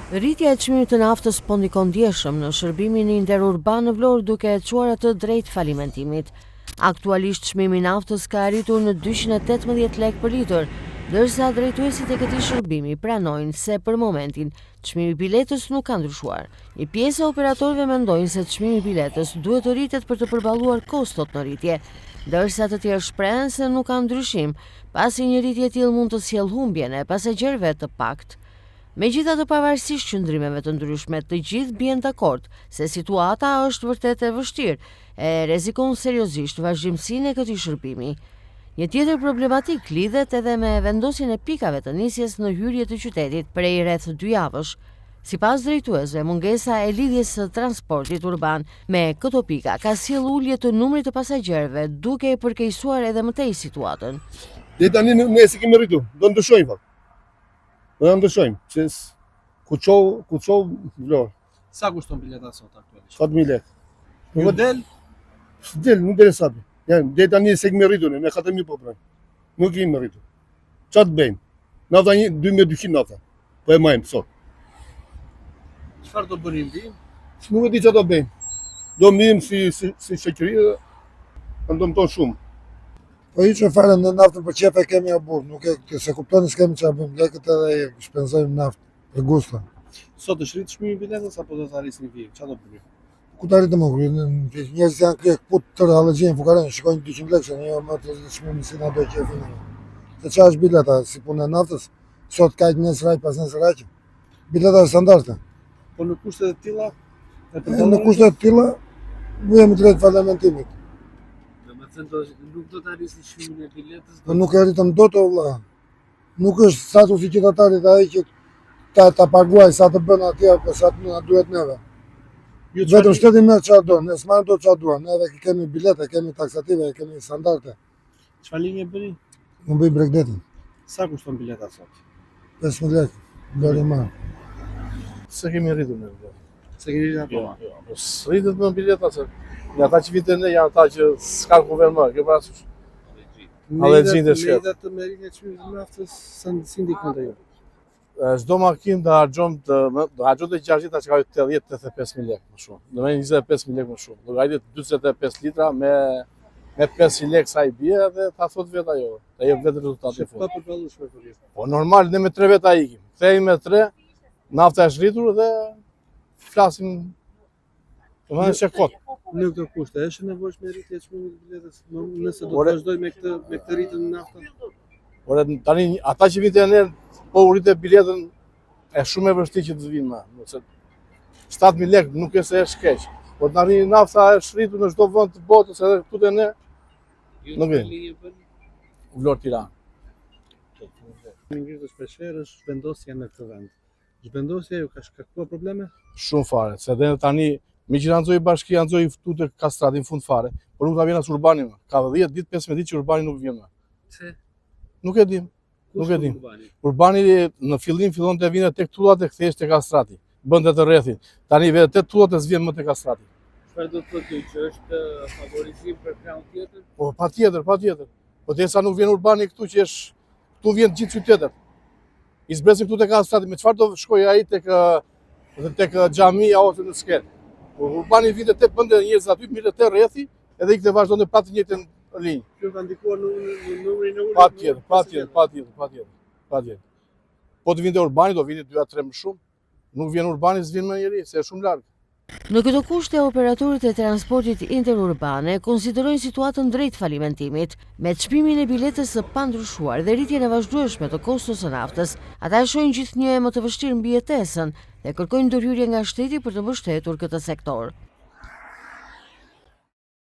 Rritja e çmimit të naftës po ndikon ndjeshëm në shërbimin interurban në Vlorë duke e çuar atë drejt falimentimit. Aktualisht çmimi i naftës ka arritur në 218 lekë për litër, ndërsa drejtuesit e këtij shërbimi pranojnë se për momentin çmimi i biletës nuk ka ndryshuar. Një pjesë e operatorëve mendojnë se çmimi i biletës duhet të rritet për të përballuar kostot në rritje, ndërsa të tjerë shprehen se nuk ka ndryshim, pasi një rritje e tillë mund të sjellë humbjen e pasagjerëve të paktë. Megjithatë, pavarësisht qëndrimeve të ndryshme, të gjithë bien dakord se situata është vërtet e vështirë e rrezikon seriozisht vazhdimsinë e këtij shërbimi. Një tjetër problematik lidhet edhe me vendosjen e pikave të nisjes në hyrje të qytetit prej rreth 2 javësh. Sipas drejtuesve, mungesa e lidhjes së transportit urban me këto pika ka sjellë ulje të numrit të pasagjerëve, duke e përkeqësuar edhe më tej situatën. Dhe tani ne si kemi rritur, do ndryshojmë valla. Do ndryshojmë, se ku çov Vlorë. Sa kushton bileta sot aktualisht? 7.000 lekë. Nuk del? Nuk del sa. Dhe tani se kemi rritur ne 4.000 po pran. Nuk kemi rritur. Çfarë të bëjmë? Nafta 2200 nafta. Po e majmë sot. Çfarë do bënim vi? Nuk e di çfarë do bëjmë. Do mbim si shoqëri, ndom ton shumë. Po i që fare në naftën për qefe kemi abur, nuk e se kuptoni s'kemi që abim, lekët edhe shpenzojmë naftë për gusta. Sot është rritë shmimi biletës apo do të arrisni vijë? Qa do përgjë? Ku të arritë më kërë, njëzit janë kërë këput të halëgjën, fukarën, shikojnë 200 lekë, që një më të shmimi si nga do qefe në. Se qa është bileta, si punë e naftës, sot kajtë njësë rajë, pas njësë rajë. Bileta është standarte. Po në kushtet e tilla? Në kushtet e tilla, mu jemi drejt falamentimit. Nuk do të arrisni çmimin e biletës? Po nuk e arritëm dot o vëlla. Nuk është sa të si qytetarit ai që ta paguaj sa të bën atje apo sa të na duhet neve. Vetëm shteti merr çfarë do, ne s'marrim dot çfarë duan. Neve kemi bilete, kemi taksative, kemi standarde. Çfarë linje bëni? Unë bëj Bregdetin. Sa kushton bileta sot? 5.000 lekë, dori më. Se kemi rritur ne. Se kemi rritur apo? Jo, rritet në bileta se nga ata që vitin ne janë ata që s'ka kuvern më, ke parasysh. Allergjinë të shkret. Media të merrin e çmimit të naftës si ndikon te ju? Çdo makinë do harxhon të gjaxhita që ka 80-85.000 lekë më shumë. Do me 25.000 lekë më shumë. Do gajtet 45 litra me 500 lekë sa i bie dhe ta thot vet ajo. Ta jep vetë rezultatin e fundit. Pa përballueshme për ju. Po normal ne me 3 veta ikim. Kthehemi me 3, nafta është rritur dhe flasim. Do të thonë kot. Në këtë kushte, është nevojshme rritja e çmimit të biletës, nëse do të vazhdoj me këtë rritje në naftë? Ore tani ata që vitin e po u rritet biletën e shumë e vështirë që të vinë më. Nëse 7.000 lekë nuk e se është keq. Po të arrijë nafta është rritur në çdo vend të botës edhe këtu te ne. Nuk vjen. Vlorë Tiranë. Më ngritë shpeshherë është vendosja në këtë vend. Zhvendosja ju ka shkaktuar probleme? Shumë fare, se dhe tani mi që nxoj bashkia, nxoj këtu te Kastrati në fund fare, por nuk ta vjen as Urbani më. Ka 10 ditë, 15 ditë që Urbani nuk vjen më. Pse? Nuk e dim. Nuk e dim. Urbani në fillim fillon të vinë tek tullat e kthehesh te Kastrati. Bënte të rrethin. Tani vetë te tullat e s'vjen më te Kastrati. Çfarë do të thotë që është favorizim për krahun tjetër? Po patjetër. Po derisa nuk vjen Urbani këtu që është këtu vjen gjithë qytetet. I zbresim këtu te Kastrati, me çfarë do shkojë ai tek xhamia ose në skel. Urbani vinte te bënte njerëz aty, mirë te rrethi, edhe i kthej vazhdonte pa të njëjtën linjë. Kjo ka ndikuar në numrin e ulur. Patjetër. Po të vinte Urbani do vinte 2-3 më shumë. Nuk vjen Urbani, s'vjen më njëri, se është shumë larg. Në këto kushte, operatorët e transportit interurbane konsiderojnë situatën drejt falimentimit. Me çmimin e biletës së pandryshuar dhe rritjen e vazhdueshme të kostos së naftës, ata shohin gjithnjë më të vështirë mbijetesën dhe kërkojnë ndërhyrje nga shteti për të mbështetur këtë sektor.